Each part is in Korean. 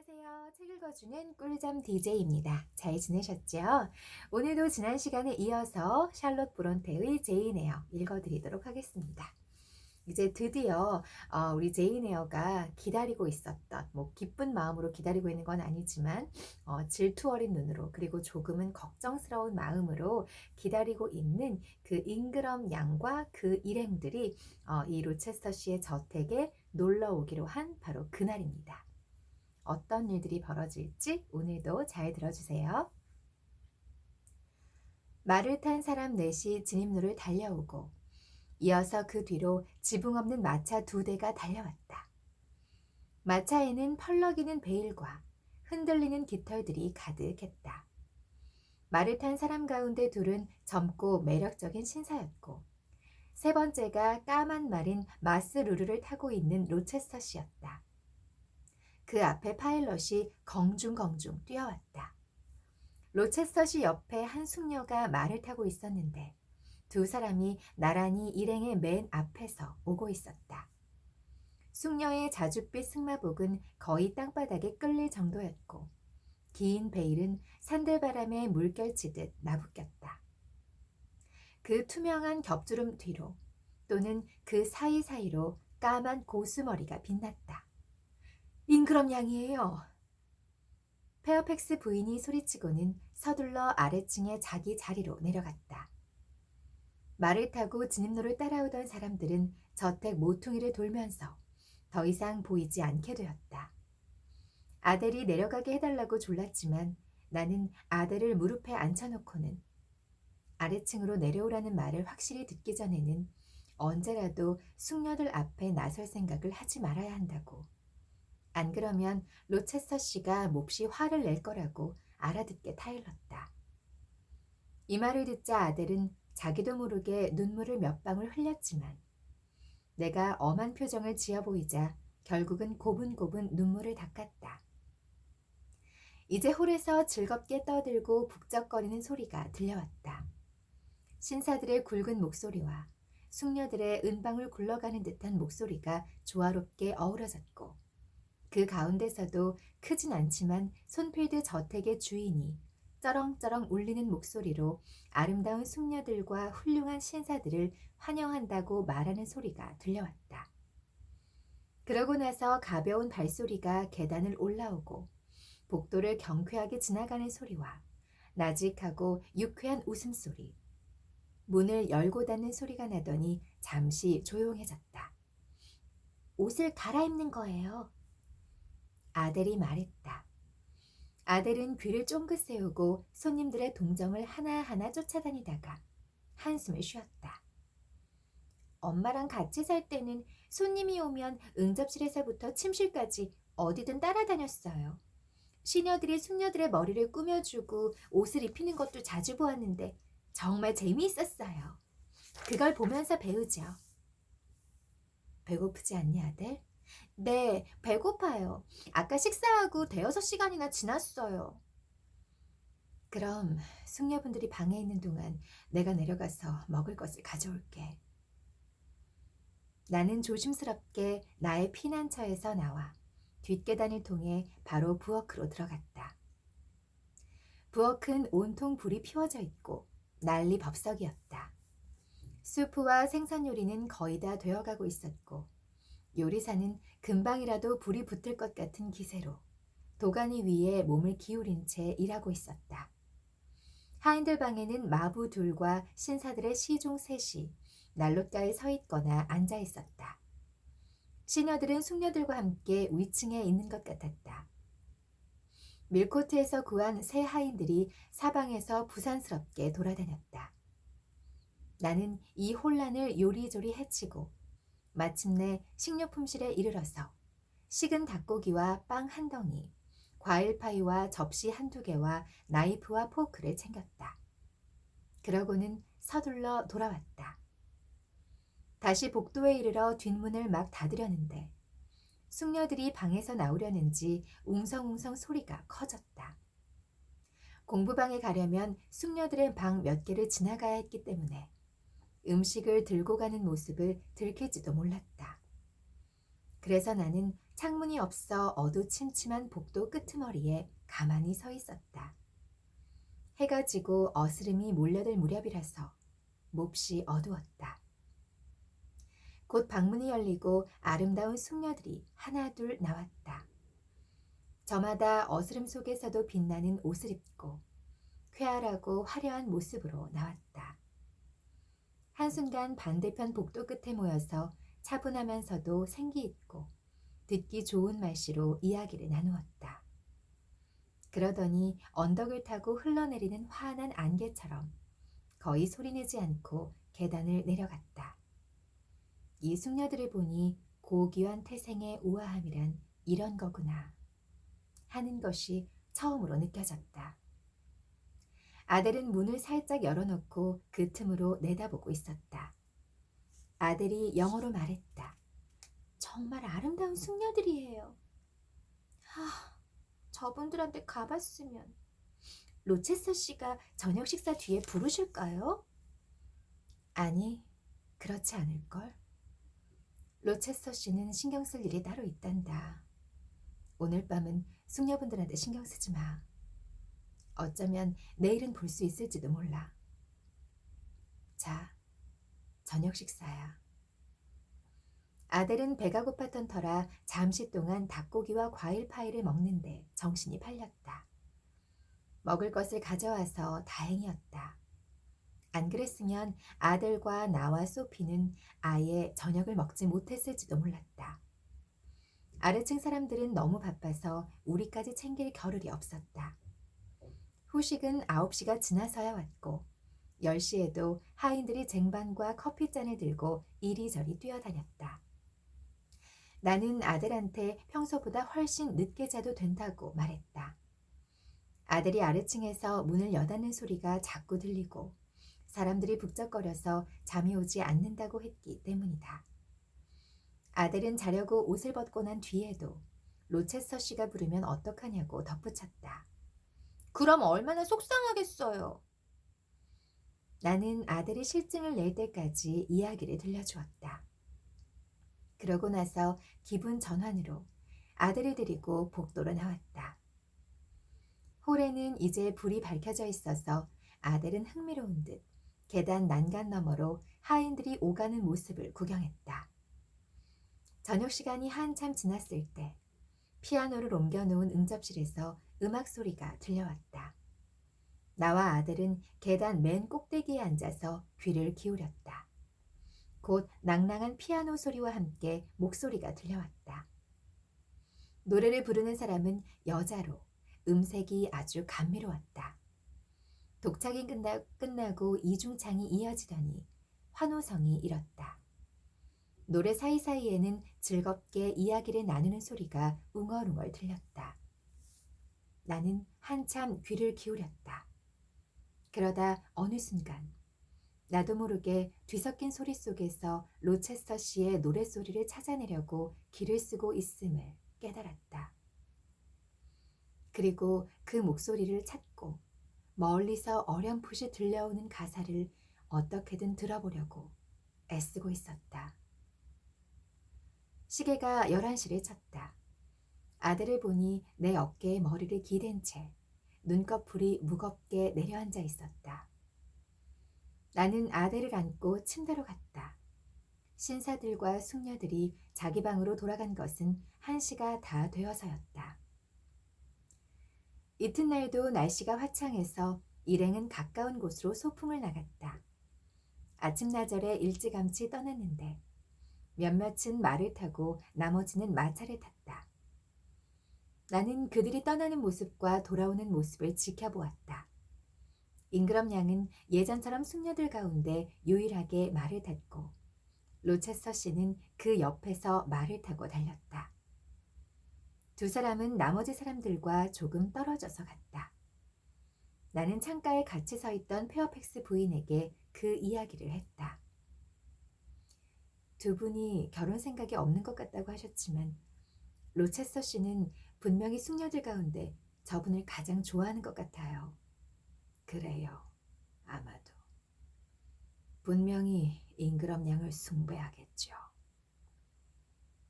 안녕하세요. 책 읽어주는 꿀잠 DJ입니다. 잘 지내셨죠? 오늘도 지난 시간에 이어서 샬롯 브론테의 제인 에어 읽어드리도록 하겠습니다. 이제 드디어 우리 제인 에어가 기다리고 있었던, 기쁜 마음으로 기다리고 있는 건 아니지만 질투 어린 눈으로, 그리고 조금은 걱정스러운 마음으로 기다리고 있는 그 잉그럼 양과 그 일행들이 이 로체스터 씨의 저택에 놀러 오기로 한 바로 그날입니다. 어떤 일들이 벌어질지 오늘도 잘 들어주세요. 말을 탄 사람 넷이 진입로를 달려오고 이어서 그 뒤로 지붕 없는 마차 2대가 달려왔다. 마차에는 펄럭이는 베일과 흔들리는 깃털들이 가득했다. 말을 탄 사람 가운데 둘은 젊고 매력적인 신사였고, 세 번째가 까만 말인 마스루르를 타고 있는 로체스터 씨였다. 그 앞에 파일럿이 경중경중 뛰어왔다. 로체스터 씨 옆에 한 숙녀가 말을 타고 있었는데 두 사람이 나란히 일행의 맨 앞에서 오고 있었다. 숙녀의 자줏빛 승마복은 거의 땅바닥에 끌릴 정도였고, 긴 베일은 산들바람에 물결치듯 나부꼈다. 그 투명한 겹주름 뒤로 또는 그 사이사이로 까만 고수머리가 빛났다. 잉그럼 양이에요. 페어팩스 부인이 소리치고는 서둘러 아래층의 자기 자리로 내려갔다. 말을 타고 진입로를 따라오던 사람들은 저택 모퉁이를 돌면서 더 이상 보이지 않게 되었다. 아델이 내려가게 해달라고 졸랐지만 나는 아델을 무릎에 앉혀놓고는 아래층으로 내려오라는 말을 확실히 듣기 전에는 언제라도 숙녀들 앞에 나설 생각을 하지 말아야 한다고. 안 그러면 로체스터 씨가 몹시 화를 낼 거라고 알아듣게 타일렀다. 이 말을 듣자 아델은 자기도 모르게 눈물을 몇 방울 흘렸지만 내가 엄한 표정을 지어 보이자 결국은 고분고분 눈물을 닦았다. 이제 홀에서 즐겁게 떠들고 북적거리는 소리가 들려왔다. 신사들의 굵은 목소리와 숙녀들의 은방울 굴러가는 듯한 목소리가 조화롭게 어우러졌고, 그 가운데서도 크진 않지만 손필드 저택의 주인이 쩌렁쩌렁 울리는 목소리로 아름다운 숙녀들과 훌륭한 신사들을 환영한다고 말하는 소리가 들려왔다. 그러고 나서 가벼운 발소리가 계단을 올라오고 복도를 경쾌하게 지나가는 소리와 나직하고 유쾌한 웃음소리, 문을 열고 닫는 소리가 나더니 잠시 조용해졌다. 옷을 갈아입는 거예요. 아델이 말했다. 아델은 귀를 쫑긋 세우고 손님들의 동정을 하나하나 쫓아다니다가 한숨을 쉬었다. 엄마랑 같이 살 때는 손님이 오면 응접실에서부터 침실까지 어디든 따라다녔어요. 시녀들이 숙녀들의 머리를 꾸며주고 옷을 입히는 것도 자주 보았는데 정말 재미있었어요. 그걸 보면서 배우죠. 배고프지 않니, 아델? 네, 배고파요. 아까 식사하고 대여섯 시간이나 지났어요. 그럼 숙녀분들이 방에 있는 동안 내가 내려가서 먹을 것을 가져올게. 나는 조심스럽게 나의 피난처에서 나와 뒷계단을 통해 바로 부엌으로 들어갔다. 부엌은 온통 불이 피워져 있고 난리법석이었다. 수프와 생선 요리는 거의 다 되어가고 있었고, 요리사는 금방이라도 불이 붙을 것 같은 기세로 도가니 위에 몸을 기울인 채 일하고 있었다. 하인들 방에는 마부 둘과 신사들의 시종 셋이 난로가에 서 있거나 앉아 있었다. 시녀들은 숙녀들과 함께 위층에 있는 것 같았다. 밀코트에서 구한 새 하인들이 사방에서 부산스럽게 돌아다녔다. 나는 이 혼란을 요리조리 해치고 마침내 식료품실에 이르러서 식은 닭고기와 빵 한 덩이, 과일파이와 접시 한두 개와 나이프와 포크를 챙겼다. 그러고는 서둘러 돌아왔다. 다시 복도에 이르러 뒷문을 막 닫으려는데 숙녀들이 방에서 나오려는지 웅성웅성 소리가 커졌다. 공부방에 가려면 숙녀들의 방 몇 개를 지나가야 했기 때문에 음식을 들고 가는 모습을 들킬지도 몰랐다. 그래서 나는 창문이 없어 어두침침한 복도 끄트머리에 가만히 서 있었다. 해가 지고 어스름이 몰려들 무렵이라서 몹시 어두웠다. 곧 방문이 열리고 아름다운 숙녀들이 하나둘 나왔다. 저마다 어스름 속에서도 빛나는 옷을 입고 쾌활하고 화려한 모습으로 나왔다. 한순간 반대편 복도 끝에 모여서 차분하면서도 생기 있고 듣기 좋은 말씨로 이야기를 나누었다. 그러더니 언덕을 타고 흘러내리는 환한 안개처럼 거의 소리내지 않고 계단을 내려갔다. 이 숙녀들을 보니 고귀한 태생의 우아함이란 이런 거구나 하는 것이 처음으로 느껴졌다. 아델은 문을 살짝 열어놓고 그 틈으로 내다보고 있었다. 아델이 영어로 말했다. 정말 아름다운 숙녀들이에요. 저분들한테 가봤으면. 로체서 씨가 저녁 식사 뒤에 부르실까요? 아니, 그렇지 않을걸. 로체서 씨는 신경 쓸 일이 따로 있단다. 오늘 밤은 숙녀분들한테 신경 쓰지 마. 어쩌면 내일은 볼 수 있을지도 몰라. 자, 저녁 식사야. 아델은 배가 고팠던 터라 잠시 동안 닭고기와 과일 파이를 먹는데 정신이 팔렸다. 먹을 것을 가져와서 다행이었다. 안 그랬으면 아델과 나와 소피는 아예 저녁을 먹지 못했을지도 몰랐다. 아래층 사람들은 너무 바빠서 우리까지 챙길 겨를이 없었다. 후식은 9시가 지나서야 왔고 10시에도 하인들이 쟁반과 커피잔을 들고 이리저리 뛰어다녔다. 나는 아델한테 평소보다 훨씬 늦게 자도 된다고 말했다. 아델이 아래층에서 문을 여닫는 소리가 자꾸 들리고 사람들이 북적거려서 잠이 오지 않는다고 했기 때문이다. 아델은 자려고 옷을 벗고 난 뒤에도 로체서 씨가 부르면 어떡하냐고 덧붙였다. 그럼 얼마나 속상하겠어요. 나는 아델이 실증을 낼 때까지 이야기를 들려주었다. 그러고 나서 기분 전환으로 아들을 데리고 복도로 나왔다. 홀에는 이제 불이 밝혀져 있어서 아델은 흥미로운 듯 계단 난간 너머로 하인들이 오가는 모습을 구경했다. 저녁 시간이 한참 지났을 때 피아노를 옮겨놓은 응접실에서 음악 소리가 들려왔다. 나와 아델은 계단 맨 꼭대기에 앉아서 귀를 기울였다. 곧 낭낭한 피아노 소리와 함께 목소리가 들려왔다. 노래를 부르는 사람은 여자로 음색이 아주 감미로웠다. 독창이 끝나고 이중창이 이어지더니 환호성이 일었다. 노래 사이사이에는 즐겁게 이야기를 나누는 소리가 웅얼웅얼 들렸다. 나는 한참 귀를 기울였다. 그러다 어느 순간 나도 모르게 뒤섞인 소리 속에서 로체스터 씨의 노랫소리를 찾아내려고 귀를 쓰고 있음을 깨달았다. 그리고 그 목소리를 찾고 멀리서 어렴풋이 들려오는 가사를 어떻게든 들어보려고 애쓰고 있었다. 시계가 11시를 쳤다. 아들을 보니 내 어깨에 머리를 기댄 채 눈꺼풀이 무겁게 내려앉아 있었다. 나는 아들을 안고 침대로 갔다. 신사들과 숙녀들이 자기 방으로 돌아간 것은 1시가 다 되어서였다. 이튿날도 날씨가 화창해서 일행은 가까운 곳으로 소풍을 나갔다. 아침나절에 일찌감치 떠났는데 몇몇은 말을 타고 나머지는 마차를 탔다. 나는 그들이 떠나는 모습과 돌아오는 모습을 지켜보았다. 잉그럼 양은 예전처럼 숙녀들 가운데 유일하게 말을 탔고 로체서 씨는 그 옆에서 말을 타고 달렸다. 두 사람은 나머지 사람들과 조금 떨어져서 갔다. 나는 창가에 같이 서 있던 페어팩스 부인에게 그 이야기를 했다. 두 분이 결혼 생각이 없는 것 같다고 하셨지만 로체서 씨는 분명히 숙녀들 가운데 저분을 가장 좋아하는 것 같아요. 그래요. 아마도. 분명히 잉그럼 양을 숭배하겠죠.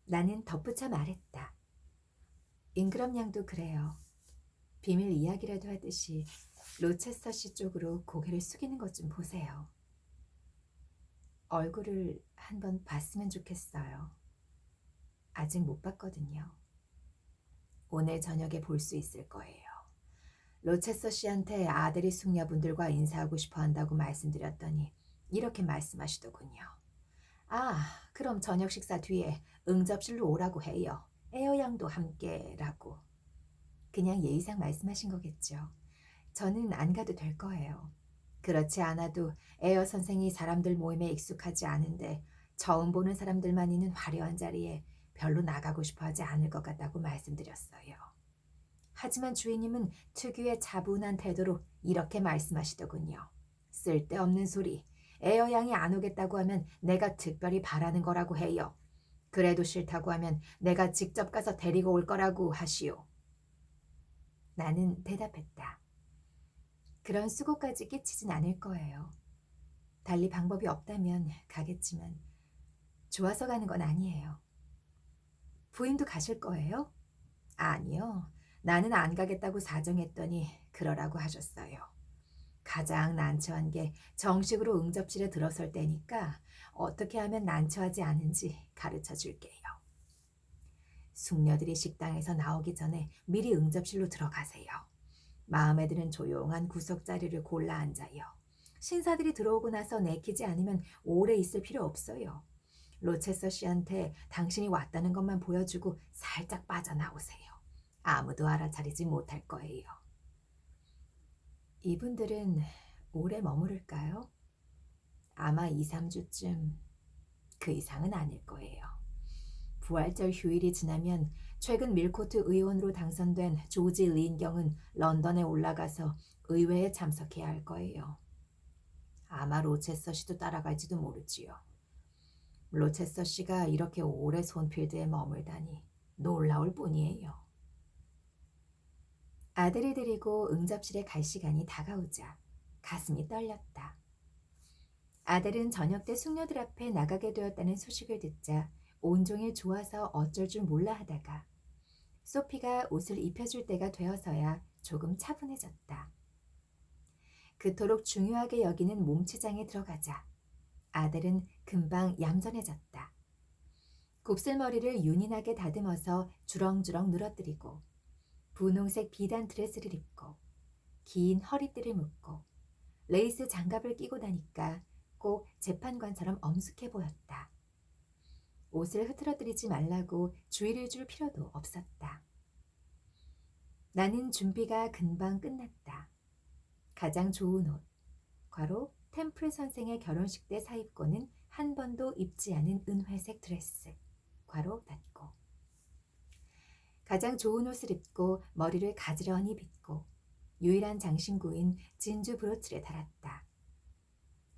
나는 덧붙여 말했다. 잉그럼 양도 그래요. 비밀 이야기라도 하듯이 로체스터 씨 쪽으로 고개를 숙이는 것 좀 보세요. 얼굴을 한번 봤으면 좋겠어요. 아직 못 봤거든요. 오늘 저녁에 볼 수 있을 거예요. 로체스터 씨한테 아들이 숙녀분들과 인사하고 싶어 한다고 말씀드렸더니 이렇게 말씀하시더군요. 아, 그럼 저녁 식사 뒤에 응접실로 오라고 해요. 에어 양도 함께라고. 그냥 예의상 말씀하신 거겠죠. 저는 안 가도 될 거예요. 그렇지 않아도 에어 선생이 사람들 모임에 익숙하지 않은데 처음 보는 사람들만 있는 화려한 자리에 별로 나가고 싶어 하지 않을 것 같다고 말씀드렸어요. 하지만 주인님은 특유의 차분한 태도로 이렇게 말씀하시더군요. 쓸데없는 소리. 에어 양이 안 오겠다고 하면 내가 특별히 바라는 거라고 해요. 그래도 싫다고 하면 내가 직접 가서 데리고 올 거라고 하시오. 나는 대답했다. 그런 수고까지 끼치진 않을 거예요. 달리 방법이 없다면 가겠지만 좋아서 가는 건 아니에요. 부인도 가실 거예요? 아니요. 나는 안 가겠다고 사정했더니 그러라고 하셨어요. 가장 난처한 게 정식으로 응접실에 들어설 때니까 어떻게 하면 난처하지 않은지 가르쳐 줄게요. 숙녀들이 식당에서 나오기 전에 미리 응접실로 들어가세요. 마음에 드는 조용한 구석 자리를 골라 앉아요. 신사들이 들어오고 나서 내키지 않으면 오래 있을 필요 없어요. 로체서 씨한테 당신이 왔다는 것만 보여주고 살짝 빠져나오세요. 아무도 알아차리지 못할 거예요. 이분들은 오래 머무를까요? 아마 2, 3주쯤, 그 이상은 아닐 거예요. 부활절 휴일이 지나면 최근 밀코트 의원으로 당선된 조지 린경은 런던에 올라가서 의회에 참석해야 할 거예요. 아마 로체서 씨도 따라갈지도 모르지요. 로체서 씨가 이렇게 오래 손필드에 머물다니 놀라울 뿐이에요. 아들을 데리고 응접실에 갈 시간이 다가오자 가슴이 떨렸다. 아들은 저녁 때 숙녀들 앞에 나가게 되었다는 소식을 듣자 온종일 좋아서 어쩔 줄 몰라 하다가 소피가 옷을 입혀줄 때가 되어서야 조금 차분해졌다. 그토록 중요하게 여기는 몸치장에 들어가자 아들은 금방 얌전해졌다. 곱슬머리를 윤인하게 다듬어서 주렁주렁 늘어뜨리고 분홍색 비단 드레스를 입고 긴 허리띠를 묶고 레이스 장갑을 끼고 다니까 꼭 재판관처럼 엄숙해 보였다. 옷을 흐트러뜨리지 말라고 주의를 줄 필요도 없었다. 나는 준비가 금방 끝났다. 가장 좋은 옷, 괄호 템플 선생의 결혼식 때 사입고는 한 번도 입지 않은 은회색 드레스, 괄호 닫고. 가장 좋은 옷을 입고 머리를 가지런히 빗고 유일한 장신구인 진주 브로치를 달았다.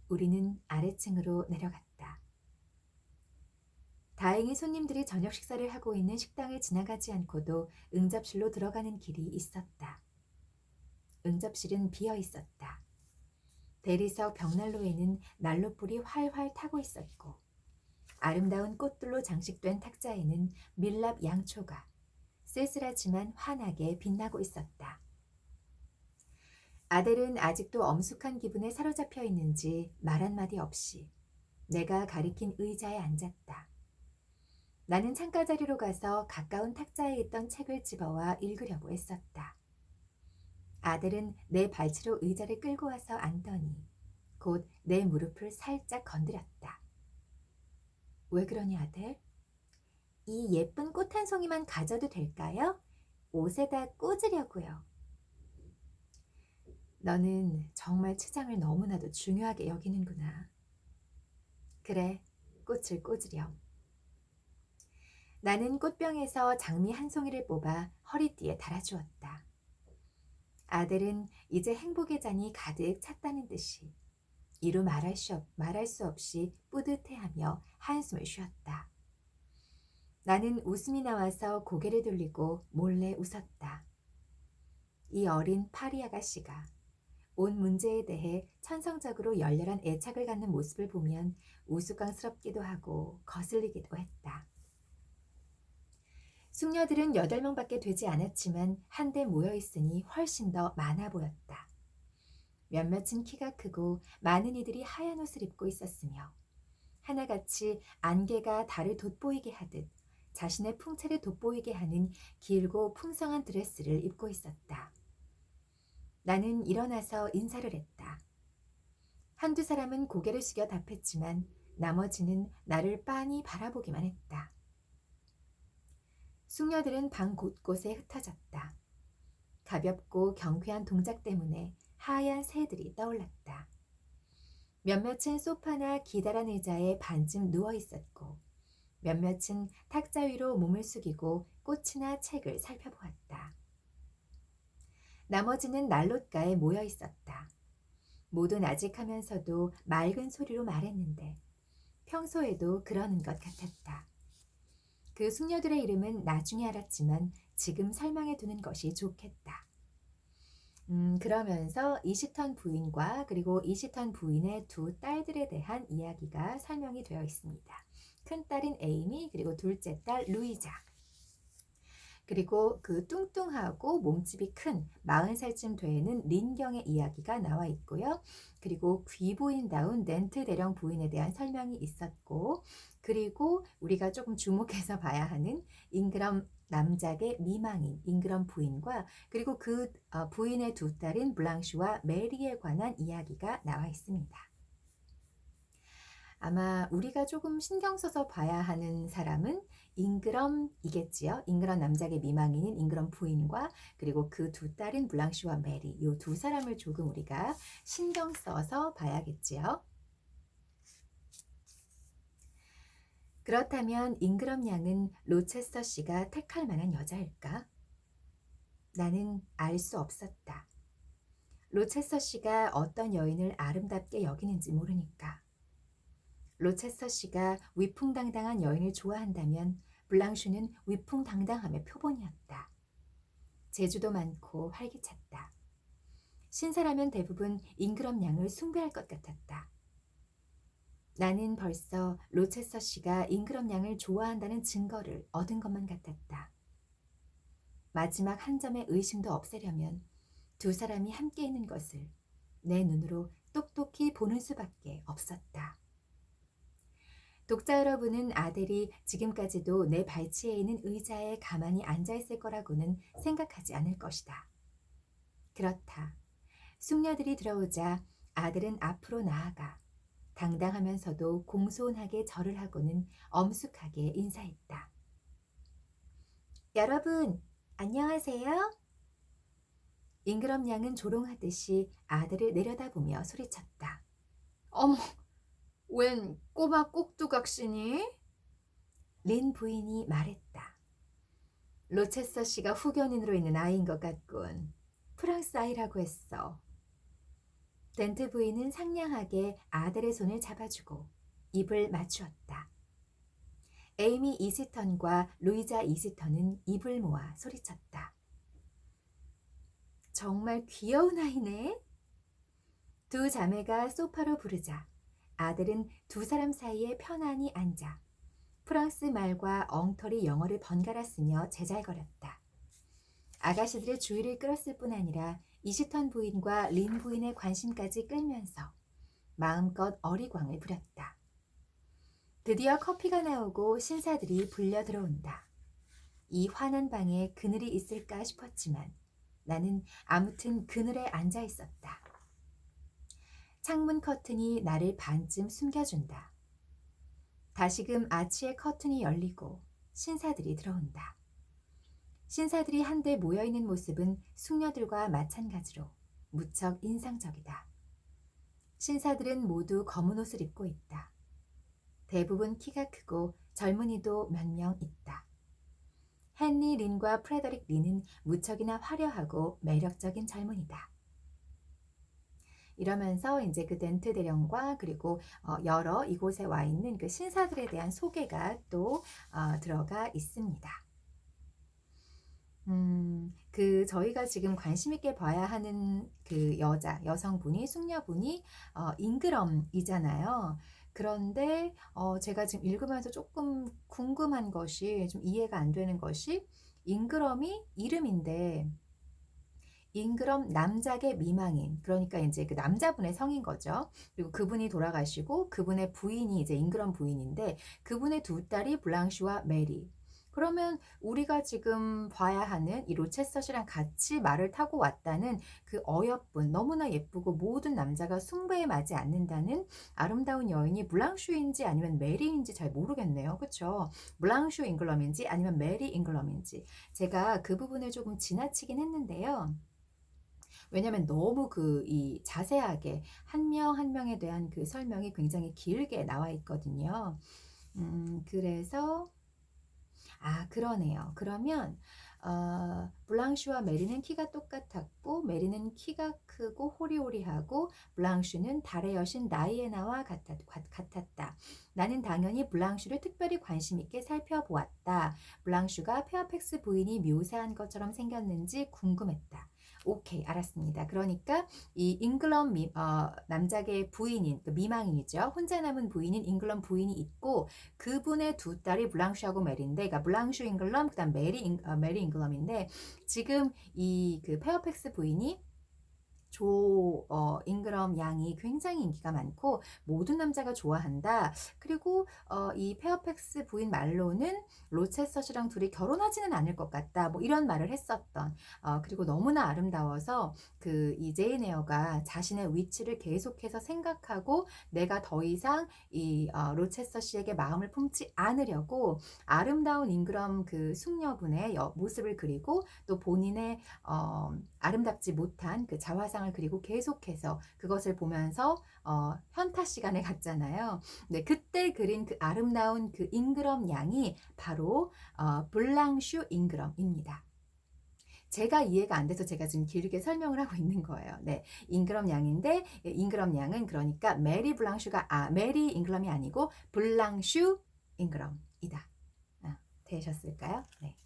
우리는 아래층으로 내려갔다. 다행히 손님들이 저녁 식사를 하고 있는 식당을 지나가지 않고도 응접실로 들어가는 길이 있었다. 응접실은 비어 있었다. 대리석 벽난로에는 난로불이 활활 타고 있었고 아름다운 꽃들로 장식된 탁자에는 밀랍 양초가 쓸쓸하지만 환하게 빛나고 있었다. 아델은 아직도 엄숙한 기분에 사로잡혀 있는지 말 한마디 없이 내가 가리킨 의자에 앉았다. 나는 창가 자리로 가서 가까운 탁자에 있던 책을 집어와 읽으려고 했었다. 아델은 내 발치로 의자를 끌고 와서 앉더니 곧 내 무릎을 살짝 건드렸다. 왜 그러니 아델? 이 예쁜 꽃 한 송이만 가져도 될까요? 옷에다 꽂으려고요. 너는 정말 치장을 너무나도 중요하게 여기는구나. 그래, 꽃을 꽂으렴. 나는 꽃병에서 장미 한 송이를 뽑아 허리띠에 달아주었다. 아델은 이제 행복의 잔이 가득 찼다는 듯이 이루 말할 수 없이 뿌듯해하며 한숨을 쉬었다. 나는 웃음이 나와서 고개를 돌리고 몰래 웃었다. 이 어린 파리 아가씨가 온 문제에 대해 천성적으로 열렬한 애착을 갖는 모습을 보면 우스꽝스럽기도 하고 거슬리기도 했다. 숙녀들은 8명밖에 되지 않았지만 한데 모여 있으니 훨씬 더 많아 보였다. 몇몇은 키가 크고 많은 이들이 하얀 옷을 입고 있었으며 하나같이 안개가 달을 돋보이게 하듯 자신의 풍채를 돋보이게 하는 길고 풍성한 드레스를 입고 있었다. 나는 일어나서 인사를 했다. 한두 사람은 고개를 숙여 답했지만 나머지는 나를 빤히 바라보기만 했다. 숙녀들은 방 곳곳에 흩어졌다. 가볍고 경쾌한 동작 때문에 하얀 새들이 떠올랐다. 몇몇은 소파나 기다란 의자에 반쯤 누워 있었고 몇몇은 탁자 위로 몸을 숙이고 꽃이나 책을 살펴보았다. 나머지는 난롯가에 모여 있었다. 모두 나직하면서도 맑은 소리로 말했는데 평소에도 그러는 것 같았다. 그 숙녀들의 이름은 나중에 알았지만 지금 설명해 두는 것이 좋겠다. 그러면서 이시턴 부인과 그리고 이시턴 부인의 두 딸들에 대한 이야기가 설명이 되어 있습니다. 큰 딸인 에이미 그리고 둘째 딸 루이자. 그리고 그 뚱뚱하고 몸집이 큰 40살쯤 되는 린경의 이야기가 나와 있고요. 그리고 귀부인다운 넨트 대령 부인에 대한 설명이 있었고 그리고 우리가 조금 주목해서 봐야 하는 잉그럼 남작의 미망인 잉그럼 부인과 그리고 그 부인의 두 딸인 블랑슈와 메리에 관한 이야기가 나와 있습니다. 아마 우리가 조금 신경 써서 봐야 하는 사람은 잉그럼이겠지요. 잉그럼 남작의 미망인인 잉그럼 부인과 그리고 그 두 딸인 블랑슈와 메리 이 두 사람을 조금 우리가 신경 써서 봐야겠지요. 그렇다면 잉그럼 양은 로체스터 씨가 택할 만한 여자일까? 나는 알 수 없었다. 로체스터 씨가 어떤 여인을 아름답게 여기는지 모르니까. 로체스터 씨가 위풍당당한 여인을 좋아한다면 블랑슈는 위풍당당함의 표본이었다. 재주도 많고 활기찼다. 신사라면 대부분 잉그럼 양을 숭배할 것 같았다. 나는 벌써 로체스터 씨가 잉그럼 양을 좋아한다는 증거를 얻은 것만 같았다. 마지막 한 점의 의심도 없애려면 두 사람이 함께 있는 것을 내 눈으로 똑똑히 보는 수밖에 없었다. 독자 여러분은 아델이 지금까지도 내 발치에 있는 의자에 가만히 앉아있을 거라고는 생각하지 않을 것이다. 그렇다. 숙녀들이 들어오자 아델은 앞으로 나아가 당당하면서도 공손하게 절을 하고는 엄숙하게 인사했다. 여러분, 안녕하세요. 잉그럼 양은 조롱하듯이 아들을 내려다보며 소리쳤다. 어머, 웬 꼬마 꼭두각시니? 린 부인이 말했다. 로체스터 씨가 후견인으로 있는 아이인 것 같군. 프랑스 아이라고 했어. 덴트 부인은 상냥하게 아들의 손을 잡아주고 입을 맞추었다. 에이미 이시턴과 루이자 이시턴은 입을 모아 소리쳤다. 정말 귀여운 아이네. 두 자매가 소파로 부르자 아들은 두 사람 사이에 편안히 앉아 프랑스 말과 엉터리 영어를 번갈아 쓰며 제잘거렸다. 아가씨들의 주의를 끌었을 뿐 아니라 이시턴 부인과 린 부인의 관심까지 끌면서 마음껏 어리광을 부렸다. 드디어 커피가 나오고 신사들이 불려 들어온다. 이 환한 방에 그늘이 있을까 싶었지만 나는 아무튼 그늘에 앉아 있었다. 창문 커튼이 나를 반쯤 숨겨준다. 다시금 아치의 커튼이 열리고 신사들이 들어온다. 신사들이 한데 모여있는 모습은 숙녀들과 마찬가지로 무척 인상적이다. 신사들은 모두 검은 옷을 입고 있다. 대부분 키가 크고 젊은이도 몇 명 있다. 헨리 린과 프레더릭 린은 무척이나 화려하고 매력적인 젊은이다. 이러면서 이제 그 덴트 대령과 그리고 여러 이곳에 와 있는 그 신사들에 대한 소개가 또 들어가 있습니다. 그 저희가 지금 관심 있게 봐야 하는 그 여성분이 숙녀분이 잉그럼이잖아요. 그런데 제가 지금 읽으면서 조금 궁금한 것이, 좀 이해가 안 되는 것이, 잉그럼이 이름인데 잉그럼 남작의 미망인, 그러니까 이제 그 남자분의 성인 거죠. 그리고 그분이 돌아가시고 그분의 부인이 이제 잉그럼 부인인데 그분의 두 딸이 블랑슈와 메리. 그러면 우리가 지금 봐야 하는 이 로체스터씨랑 같이 말을 타고 왔다는 그 어여쁜, 너무나 예쁘고 모든 남자가 숭배에 맞지 않는다는 아름다운 여인이 블랑슈인지 아니면 메리인지 잘 모르겠네요. 그쵸? 블랑슈 잉글럼인지 아니면 메리 잉글럼인지, 제가 그 부분을 조금 지나치긴 했는데요. 왜냐면 너무 이 자세하게 한 명 한 명에 대한 그 설명이 굉장히 길게 나와 있거든요. 그래서 그러네요. 그러면 블랑슈와 메리는 키가 똑같았고, 메리는 키가 크고 호리호리하고, 블랑슈는 달의 여신 다이애나와 같았다. 나는 당연히 블랑슈를 특별히 관심 있게 살펴보았다. 블랑슈가 페어팩스 부인이 묘사한 것처럼 생겼는지 궁금했다. 오케이, 알았습니다. 그러니까 이 잉글럼 남작의 부인인, 그 미망인이죠. 혼자 남은 부인인 잉글럼 부인이 있고, 그분의 두 딸이 블랑슈하고 메리인데, 그러니까 블랑슈 잉글럼, 그다음 메리 잉글럼인데, 지금 이 그 페어팩스 부인이 잉그럼 양이 굉장히 인기가 많고 모든 남자가 좋아한다. 그리고 이 페어팩스 부인 말로는 로체스터씨랑 둘이 결혼하지는 않을 것 같다. 뭐 이런 말을 했었던. 그리고 너무나 아름다워서 이 제인 에어가 자신의 위치를 계속해서 생각하고 내가 더 이상 이 로체스터씨에게 마음을 품지 않으려고 아름다운 잉그럼 그 숙녀분의 모습을 그리고 또 본인의 아름답지 못한 그 자화상을 그리고 계속해서 그것을 보면서 현타 시간에 갔잖아요. 네, 그때 그린 그 아름다운 그 잉그럼 양이 바로 블랑슈 잉그럼입니다. 제가 이해가 안 돼서 제가 지금 길게 설명을 하고 있는 거예요. 네, 잉그럼 양인데 잉그럼 양은 그러니까 메리 잉그럼이 아니고 블랑슈 잉그럼이다. 되셨을까요? 네.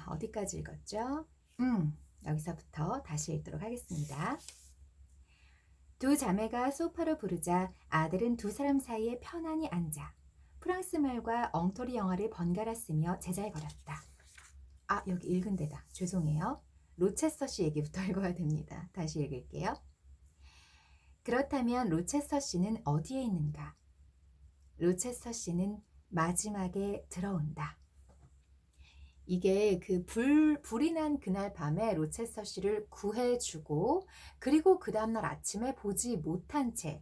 어디까지 읽었죠? 여기서부터 다시 읽도록 하겠습니다. 두 자매가 소파로 부르자 아들은 두 사람 사이에 편안히 앉아 프랑스 말과 엉터리 영어를 번갈아 쓰며 제잘거렸다. 여기 읽은 데다. 죄송해요. 로체스터 씨 얘기부터 읽어야 됩니다. 다시 읽을게요. 그렇다면 로체스터 씨는 어디에 있는가? 로체스터 씨는 마지막에 들어온다. 이게 그 불이 난 그날 밤에 로체스터 씨를 구해주고, 그리고 그 다음날 아침에 보지 못한 채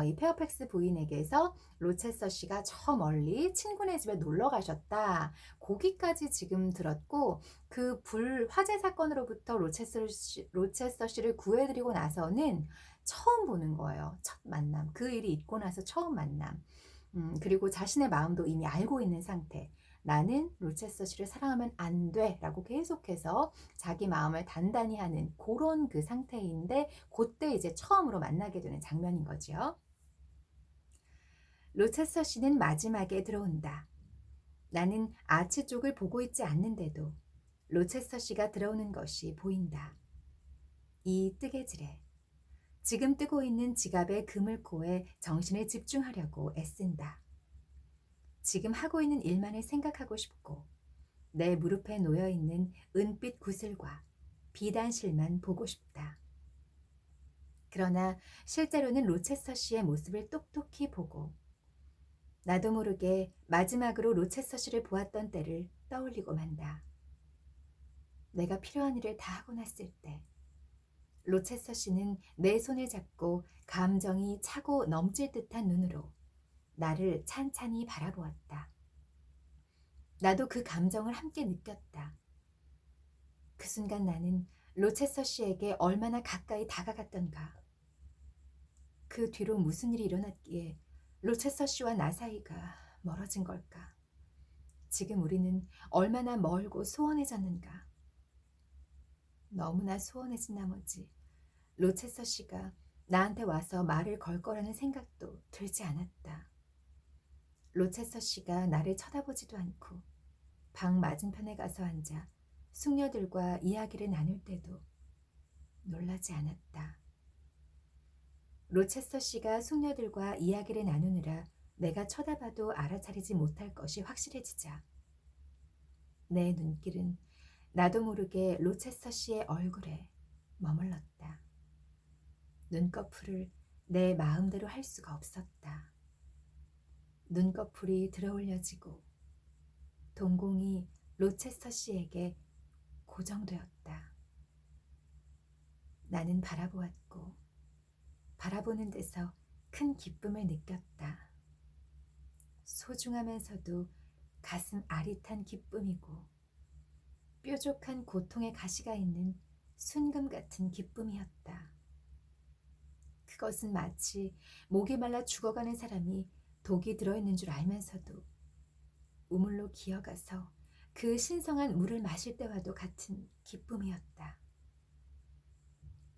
이 페어팩스 부인에게서 로체스터 씨가 저 멀리 친구네 집에 놀러 가셨다, 거기까지 지금 들었고, 그 화재 사건으로부터 로체스터 씨를 구해드리고 나서는 처음 보는 거예요. 첫 만남, 그 일이 있고 나서 처음 만남. 그리고 자신의 마음도 이미 알고 있는 상태. 나는 로체스터 씨를 사랑하면 안 돼 라고 계속해서 자기 마음을 단단히 하는 그런 그 상태인데, 그때 이제 처음으로 만나게 되는 장면인 거죠. 로체스터 씨는 마지막에 들어온다. 나는 아치 쪽을 보고 있지 않는데도 로체스터 씨가 들어오는 것이 보인다. 이 뜨개질에, 지금 뜨고 있는 지갑의 그물코에 정신을 집중하려고 애쓴다. 지금 하고 있는 일만을 생각하고 싶고 내 무릎에 놓여있는 은빛 구슬과 비단실만 보고 싶다. 그러나 실제로는 로체스터 씨의 모습을 똑똑히 보고 나도 모르게 마지막으로 로체스터 씨를 보았던 때를 떠올리고 만다. 내가 필요한 일을 다 하고 났을 때 로체스터 씨는 내 손을 잡고 감정이 차고 넘칠 듯한 눈으로 나를 찬찬히 바라보았다. 나도 그 감정을 함께 느꼈다. 그 순간 나는 로체스터 씨에게 얼마나 가까이 다가갔던가. 그 뒤로 무슨 일이 일어났기에 로체스터 씨와 나 사이가 멀어진 걸까. 지금 우리는 얼마나 멀고 소원해졌는가. 너무나 소원해진 나머지 로체스터 씨가 나한테 와서 말을 걸 거라는 생각도 들지 않았다. 로체스터 씨가 나를 쳐다보지도 않고 방 맞은편에 가서 앉아 숙녀들과 이야기를 나눌 때도 놀라지 않았다. 로체스터 씨가 숙녀들과 이야기를 나누느라 내가 쳐다봐도 알아차리지 못할 것이 확실해지자 내 눈길은 나도 모르게 로체스터 씨의 얼굴에 머물렀다. 눈꺼풀을 내 마음대로 할 수가 없었다. 눈꺼풀이 들어올려지고 동공이 로체스터 씨에게 고정되었다. 나는 바라보았고 바라보는 데서 큰 기쁨을 느꼈다. 소중하면서도 가슴 아릿한 기쁨이고 뾰족한 고통의 가시가 있는 순금 같은 기쁨이었다. 그것은 마치 목이 말라 죽어가는 사람이 독이 들어있는 줄 알면서도 우물로 기어가서 그 신성한 물을 마실 때와도 같은 기쁨이었다.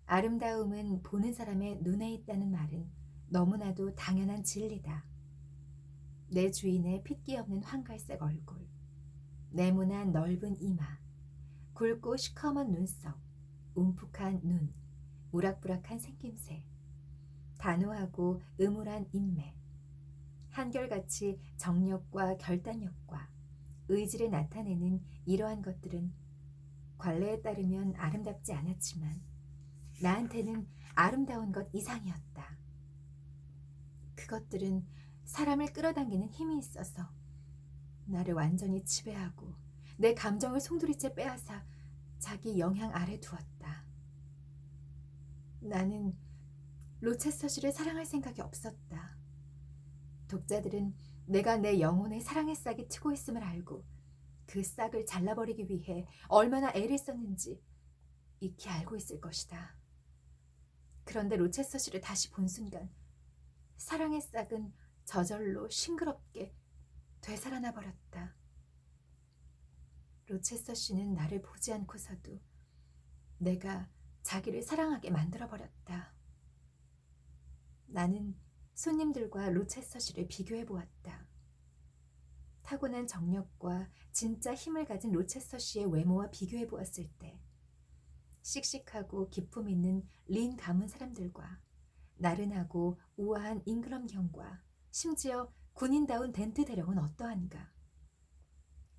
아름다움은 보는 사람의 눈에 있다는 말은 너무나도 당연한 진리다. 내 주인의 핏기 없는 황갈색 얼굴, 네모난 넓은 이마, 굵고 시커먼 눈썹, 움푹한 눈, 우락부락한 생김새, 단호하고 음울한 인매, 한결같이 정력과 결단력과 의지를 나타내는 이러한 것들은 관례에 따르면 아름답지 않았지만 나한테는 아름다운 것 이상이었다. 그것들은 사람을 끌어당기는 힘이 있어서 나를 완전히 지배하고 내 감정을 송두리째 빼앗아 자기 영향 아래 두었다. 나는 로체스터 씨를 사랑할 생각이 없었다. 독자들은 내가 내 영혼의 사랑의 싹이 트고 있음을 알고 그 싹을 잘라버리기 위해 얼마나 애를 썼는지 익히 알고 있을 것이다. 그런데 로체스터 씨를 다시 본 순간 사랑의 싹은 저절로 싱그럽게 되살아나 버렸다. 로체스터 씨는 나를 보지 않고서도 내가 자기를 사랑하게 만들어 버렸다. 나는 손님들과 로체스터 씨를 비교해 보았다. 타고난 정력과 진짜 힘을 가진 로체스터 씨의 외모와 비교해 보았을 때 씩씩하고 기품 있는 린 가문 사람들과 나른하고 우아한 잉그럼 경과 심지어 군인다운 덴트 대령은 어떠한가.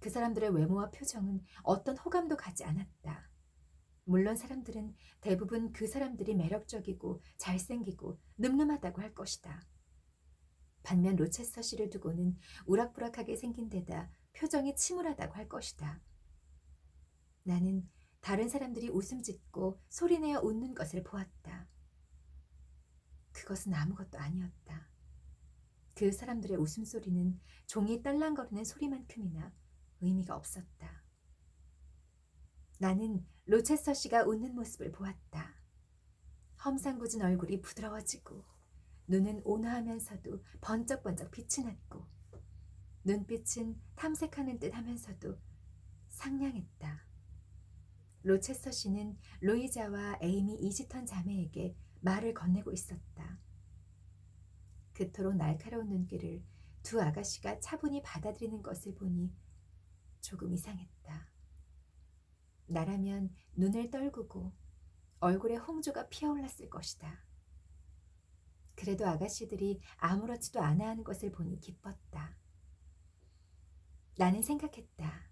그 사람들의 외모와 표정은 어떤 호감도 가지 않았다. 물론 사람들은 대부분 그 사람들이 매력적이고 잘생기고 늠름하다고 할 것이다. 반면 로체스터 씨를 두고는 우락부락하게 생긴 데다 표정이 침울하다고 할 것이다. 나는 다른 사람들이 웃음 짓고 소리내어 웃는 것을 보았다. 그것은 아무것도 아니었다. 그 사람들의 웃음소리는 종이 딸랑거리는 소리만큼이나 의미가 없었다. 나는 로체스터 씨가 웃는 모습을 보았다. 험상궂은 얼굴이 부드러워지고 눈은 온화하면서도 번쩍번쩍 빛이 났고 눈빛은 탐색하는 듯 하면서도 상냥했다. 로체스터 씨는 로이자와 에이미 이지턴 자매에게 말을 건네고 있었다. 그토록 날카로운 눈길을 두 아가씨가 차분히 받아들이는 것을 보니 조금 이상했다. 나라면 눈을 떨구고 얼굴에 홍조가 피어올랐을 것이다. 그래도 아가씨들이 아무렇지도 않아 하는 것을 보니 기뻤다. 나는 생각했다.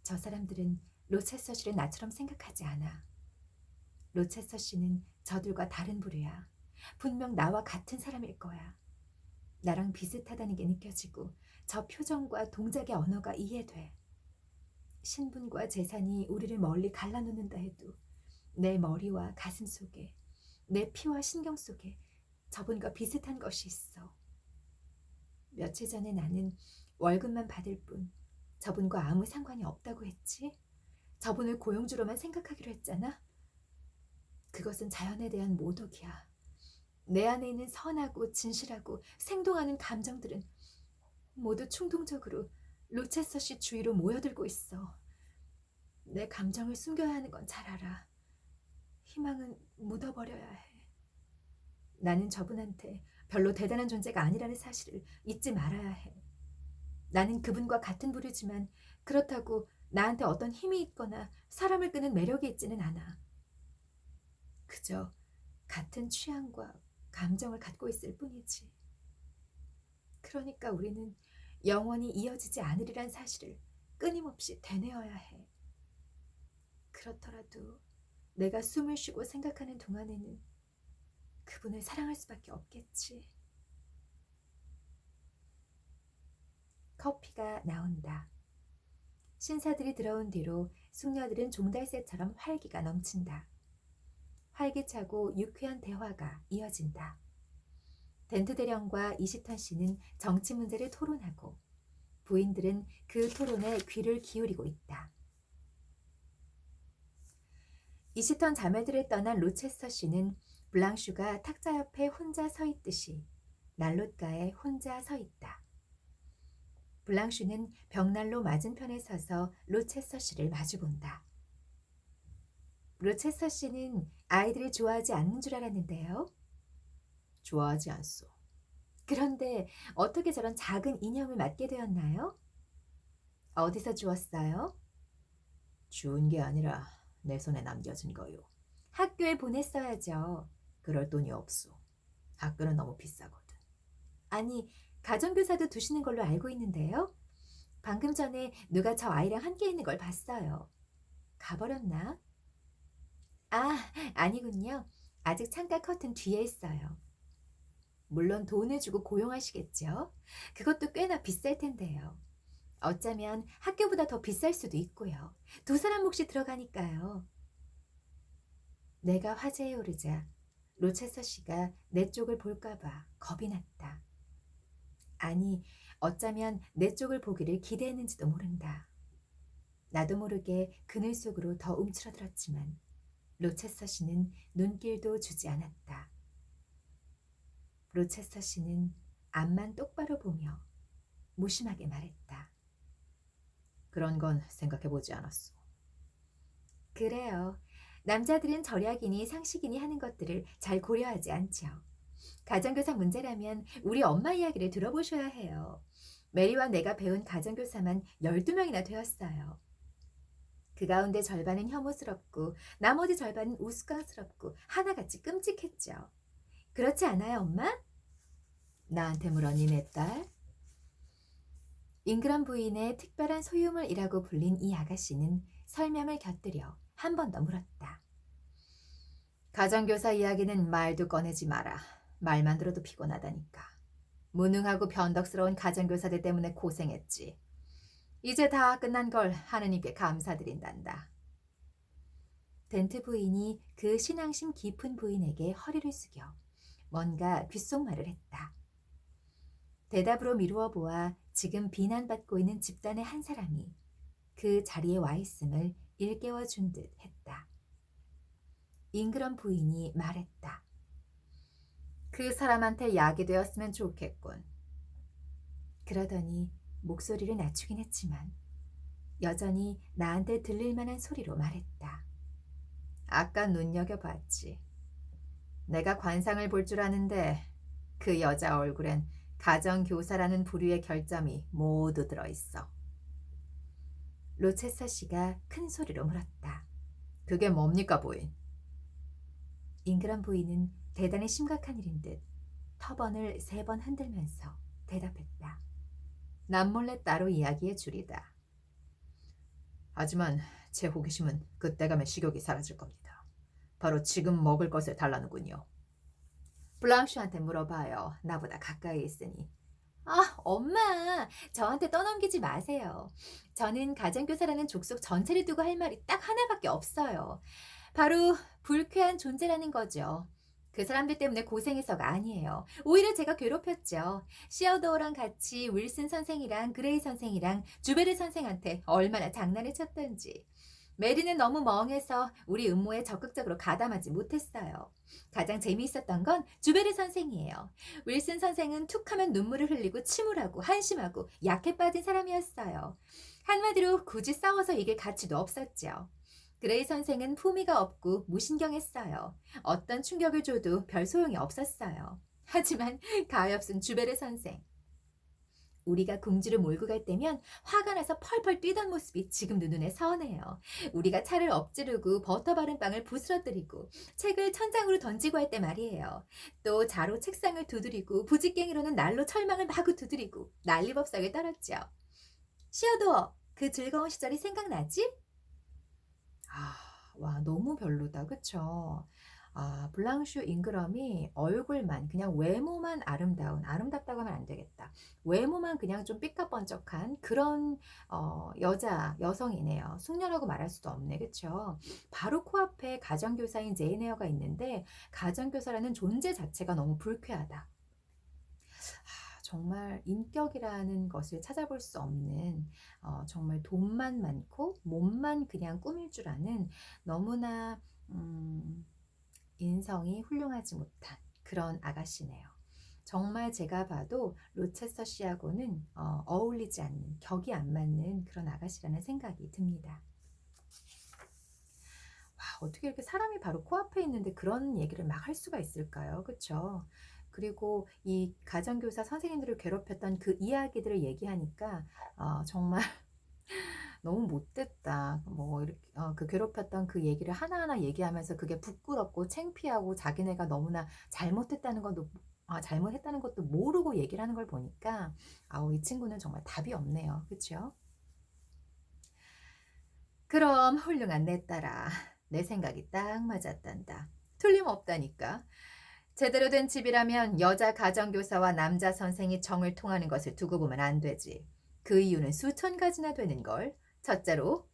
저 사람들은 로체스터 씨를 나처럼 생각하지 않아. 로체스터 씨는 저들과 다른 부류야. 분명 나와 같은 사람일 거야. 나랑 비슷하다는 게 느껴지고 저 표정과 동작의 언어가 이해돼. 신분과 재산이 우리를 멀리 갈라놓는다 해도 내 머리와 가슴 속에, 내 피와 신경 속에 저분과 비슷한 것이 있어. 며칠 전에 나는 월급만 받을 뿐 저분과 아무 상관이 없다고 했지? 저분을 고용주로만 생각하기로 했잖아? 그것은 자연에 대한 모독이야. 내 안에 있는 선하고 진실하고 생동하는 감정들은 모두 충동적으로 로체스터 씨 주위로 모여들고 있어. 내 감정을 숨겨야 하는 건 잘 알아. 희망은 묻어버려야 해. 나는 저분한테 별로 대단한 존재가 아니라는 사실을 잊지 말아야 해. 나는 그분과 같은 부류지만 그렇다고 나한테 어떤 힘이 있거나 사람을 끄는 매력이 있지는 않아. 그저 같은 취향과 감정을 갖고 있을 뿐이지. 그러니까 우리는 영원히 이어지지 않으리란 사실을 끊임없이 되뇌어야 해. 그렇더라도 내가 숨을 쉬고 생각하는 동안에는 그분을 사랑할 수밖에 없겠지. 커피가 나온다. 신사들이 들어온 뒤로 숙녀들은 종달새처럼 활기가 넘친다. 활기차고 유쾌한 대화가 이어진다. 덴트 대령과 이시턴 씨는 정치 문제를 토론하고 부인들은 그 토론에 귀를 기울이고 있다. 이시턴 자매들을 떠난 로체스터 씨는 블랑슈가 탁자 옆에 혼자 서 있듯이 난롯가에 혼자 서 있다. 블랑슈는 벽난로 맞은편에 서서 로체스터 씨를 마주본다. 로체스터 씨는 아이들을 좋아하지 않는 줄 알았는데요. 좋아하지 않소. 그런데 어떻게 저런 작은 인형을 맡게 되었나요? 어디서 주웠어요? 주운 게 아니라 내 손에 남겨진 거요. 학교에 보냈어야죠. 그럴 돈이 없소. 학교는 너무 비싸거든. 아니, 가정교사도 두시는 걸로 알고 있는데요. 방금 전에 누가 저 아이랑 함께 있는 걸 봤어요. 가버렸나? 아, 아니군요. 아직 창가 커튼 뒤에 있어요. 물론 돈을 주고 고용하시겠죠. 그것도 꽤나 비쌀 텐데요. 어쩌면 학교보다 더 비쌀 수도 있고요. 두 사람 몫이 들어가니까요. 내가 화제에 오르자 로체서 씨가 내 쪽을 볼까봐 겁이 났다. 아니, 어쩌면 내 쪽을 보기를 기대했는지도 모른다. 나도 모르게 그늘 속으로 더 움츠러들었지만 로체스터 씨는 눈길도 주지 않았다. 로체스터 씨는 앞만 똑바로 보며 무심하게 말했다. 그런 건 생각해보지 않았어. 그래요. 남자들은 절약이니 상식이니 하는 것들을 잘 고려하지 않죠. 가정교사 문제라면 우리 엄마 이야기를 들어보셔야 해요. 메리와 내가 배운 가정교사만 12명이나 되었어요. 그 가운데 절반은 혐오스럽고 나머지 절반은 우스꽝스럽고 하나같이 끔찍했죠. 그렇지 않아요, 엄마? 나한테 물어 니네 딸? 잉그람 부인의 특별한 소유물이라고 불린 이 아가씨는 설명을 곁들여 한 번 더 물었다. 가정교사 이야기는 말도 꺼내지 마라. 말만 들어도 피곤하다니까. 무능하고 변덕스러운 가정교사들 때문에 고생했지. 이제 다 끝난 걸 하느님께 감사드린단다. 덴트 부인이 그 신앙심 깊은 부인에게 허리를 숙여 뭔가 귓속말을 했다. 대답으로 미루어 보아 지금 비난받고 있는 집단의 한 사람이 그 자리에 와 있음을 일깨워 준 듯 했다. 잉그럼 부인이 말했다. 그 사람한테 약이 되었으면 좋겠군. 그러더니 목소리를 낮추긴 했지만 여전히 나한테 들릴 만한 소리로 말했다. 아까 눈여겨봤지. 내가 관상을 볼 줄 아는데 그 여자 얼굴엔 가정교사라는 부류의 결점이 모두 들어있어. 로체서 씨가 큰 소리로 물었다. 그게 뭡니까 부인? 잉그람 부인은 대단히 심각한 일인 듯 터번을 3번 흔들면서 대답했다. 남몰래 따로 이야기해 주리다. 하지만 제 호기심은 그때 가면 식욕이 사라질 겁니다. 바로 지금 먹을 것을 달라는군요. 블랑슈한테 물어봐요. 나보다 가까이 있으니. 아, 엄마, 저한테 떠넘기지 마세요. 저는 가정교사라는 족속 전체를 두고 할 말이 딱 하나밖에 없어요. 바로 불쾌한 존재라는 거죠. 그 사람들 때문에 고생해서가 아니에요. 오히려 제가 괴롭혔죠. 시어도어랑 같이 윌슨 선생이랑 그레이 선생이랑 주베르 선생한테 얼마나 장난을 쳤던지. 메리는 너무 멍해서 우리 음모에 적극적으로 가담하지 못했어요. 가장 재미있었던 건 주베르 선생이에요. 윌슨 선생은 툭하면 눈물을 흘리고 침울하고 한심하고 약해 빠진 사람이었어요. 한마디로 굳이 싸워서 이길 가치도 없었죠. 그레이 선생은 품위가 없고 무신경했어요. 어떤 충격을 줘도 별 소용이 없었어요. 하지만 가엾은 주베르 선생. 우리가 궁주를 몰고 갈 때면 화가 나서 펄펄 뛰던 모습이 지금도 눈에 선해요. 우리가 차를 엎지르고 버터 바른 빵을 부스러뜨리고 책을 천장으로 던지고 할 때 말이에요. 또 자로 책상을 두드리고 부직갱이로는 날로 철망을 마구 두드리고 난리법석을 떨었죠. 시어도어, 그 즐거운 시절이 생각나지? 아. 와 너무 별로다. 그쵸? 블랑슈 잉그럼이 얼굴만 그냥 외모만 아름답다고 하면 안 되겠다. 외모만 그냥 좀 삐까번쩍한 그런 여성이네요. 숙녀라고 말할 수도 없네. 그쵸? 바로 코앞에 가정교사인 제인 에어가 있는데 가정교사라는 존재 자체가 너무 불쾌하다. 정말 인격이라는 것을 찾아볼 수 없는 정말 돈만 많고 몸만 그냥 꾸밀 줄 아는 너무나 인성이 훌륭하지 못한 그런 아가씨네요. 정말 제가 봐도 로체스터 씨하고는 어울리지 않는, 격이 안 맞는 그런 아가씨라는 생각이 듭니다. 와, 어떻게 이렇게 사람이 바로 코앞에 있는데 그런 얘기를 막 할 수가 있을까요? 그쵸? 그리고 이 가정교사 선생님들을 괴롭혔던 그 이야기들을 얘기하니까 정말 너무 못됐다. 뭐 이렇게 그 괴롭혔던 그 얘기를 하나하나 얘기하면서 그게 부끄럽고 창피하고 자기네가 너무나 잘못했다는 것도 모르고 얘기를 하는 걸 보니까 이 친구는 정말 답이 없네요. 그쵸? 그럼 훌륭한 내 딸아. 내 생각이 딱 맞았단다. 틀림없다니까. 제대로 된 집이라면 여자 가정교사와 남자 선생이 정을 통하는 것을 두고 보면 안 되지. 그 이유는 수천 가지나 되는걸. 첫째로,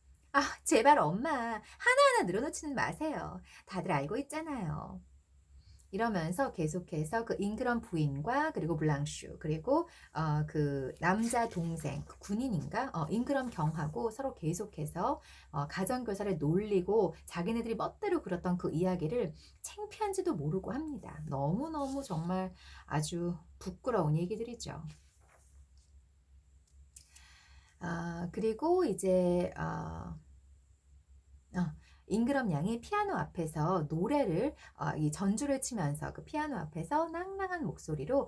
제발 엄마, 하나하나 늘어놓지는 마세요. 다들 알고 있잖아요. 이러면서 계속해서 그 잉그런 부인과 그리고 블랑슈 그리고 그 남자 동생 그 군인인가 잉그럼 경하고 서로 계속해서 가정교사를 놀리고 자기네들이 멋대로 그렸던 그 이야기를 창피한지도 모르고 합니다. 너무너무 정말 아주 부끄러운 얘기들이죠. 그리고 이제 잉그럼 양이 피아노 앞에서 노래를 이 전주를 치면서 그 피아노 앞에서 낭낭한 목소리로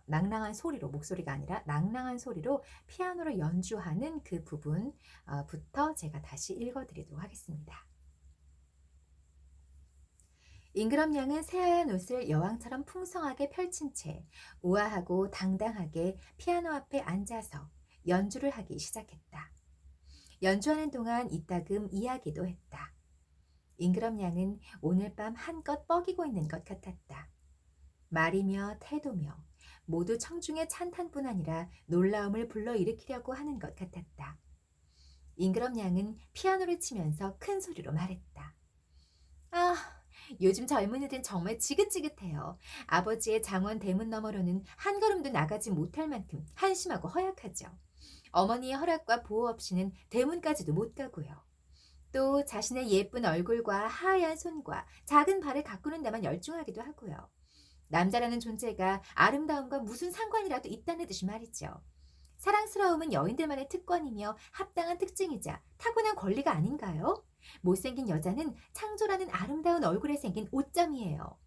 낭낭한 소리로 목소리가 아니라 낭낭한 소리로 피아노를 연주하는 그 부분부터 제가 다시 읽어드리도록 하겠습니다. 잉그럼 양은 새하얀 옷을 여왕처럼 풍성하게 펼친 채 우아하고 당당하게 피아노 앞에 앉아서 연주를 하기 시작했다. 연주하는 동안 이따금 이야기도 했다. 잉그럼 양은 오늘 밤 한껏 뻐기고 있는 것 같았다. 말이며 태도며 모두 청중의 찬탄뿐 아니라 놀라움을 불러일으키려고 하는 것 같았다. 잉그럼 양은 피아노를 치면서 큰 소리로 말했다. 요즘 젊은이들은 정말 지긋지긋해요. 아버지의 장원 대문 너머로는 한 걸음도 나가지 못할 만큼 한심하고 허약하죠. 어머니의 허락과 보호 없이는 대문까지도 못 가고요. 또 자신의 예쁜 얼굴과 하얀 손과 작은 발을 가꾸는 데만 열중하기도 하고요. 남자라는 존재가 아름다움과 무슨 상관이라도 있다는 듯이 말이죠. 사랑스러움은 여인들만의 특권이며 합당한 특징이자 타고난 권리가 아닌가요? 못생긴 여자는 창조라는 아름다운 얼굴에 생긴 오점이에요.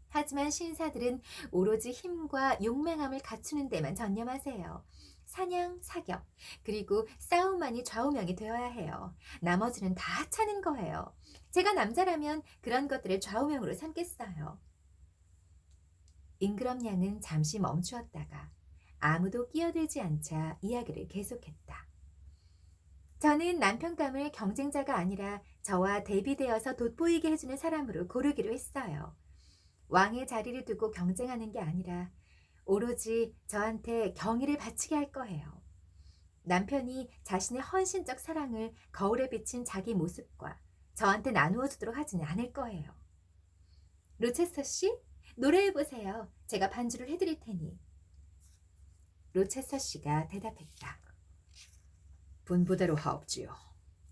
하지만 신사들은 오로지 힘과 용맹함을 갖추는 데만 전념하세요. 사냥, 사격, 그리고 싸움만이 좌우명이 되어야 해요. 나머지는 다 하찮은 거예요. 제가 남자라면 그런 것들을 좌우명으로 삼겠어요. 잉그럼 양은 잠시 멈추었다가 아무도 끼어들지 않자 이야기를 계속했다. 저는 남편감을 경쟁자가 아니라 저와 대비되어서 돋보이게 해주는 사람으로 고르기로 했어요. 왕의 자리를 두고 경쟁하는 게 아니라 오로지 저한테 경의를 바치게 할 거예요. 남편이 자신의 헌신적 사랑을 거울에 비친 자기 모습과 저한테 나누어 주도록 하지는 않을 거예요. 로체스터 씨, 노래해보세요. 제가 반주를 해드릴 테니. 로체스터 씨가 대답했다. 분부대로 하옵지요.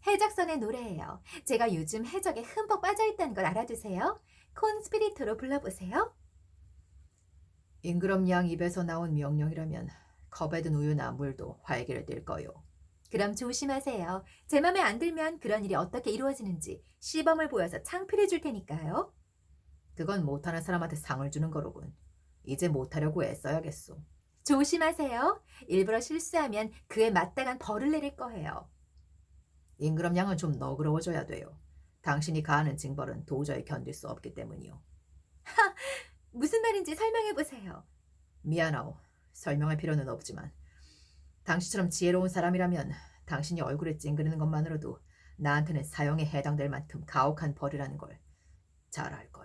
해적선의 노래예요. 제가 요즘 해적에 흠뻑 빠져있다는 걸 알아두세요. 콘스피리토로 불러보세요. 잉그럼 양 입에서 나온 명령이라면 컵에 든 우유나 물도 활기를 띨 거요. 그럼 조심하세요. 제 맘에 안 들면 그런 일이 어떻게 이루어지는지 시범을 보여서 창피를 줄 테니까요. 그건 못하는 사람한테 상을 주는 거로군. 이제 못하려고 애써야겠소. 조심하세요. 일부러 실수하면 그에 마땅한 벌을 내릴 거예요. 임그럼 양은 좀 너그러워져야 돼요. 당신이 가하는 징벌은 도저히 견딜 수 없기 때문이요. 무슨 말인지 설명해 보세요. 미안하오. 설명할 필요는 없지만 당신처럼 지혜로운 사람이라면 당신이 얼굴에 찡그리는 것만으로도 나한테는 사형에 해당될 만큼 가혹한 벌이라는 걸 잘 알 거야.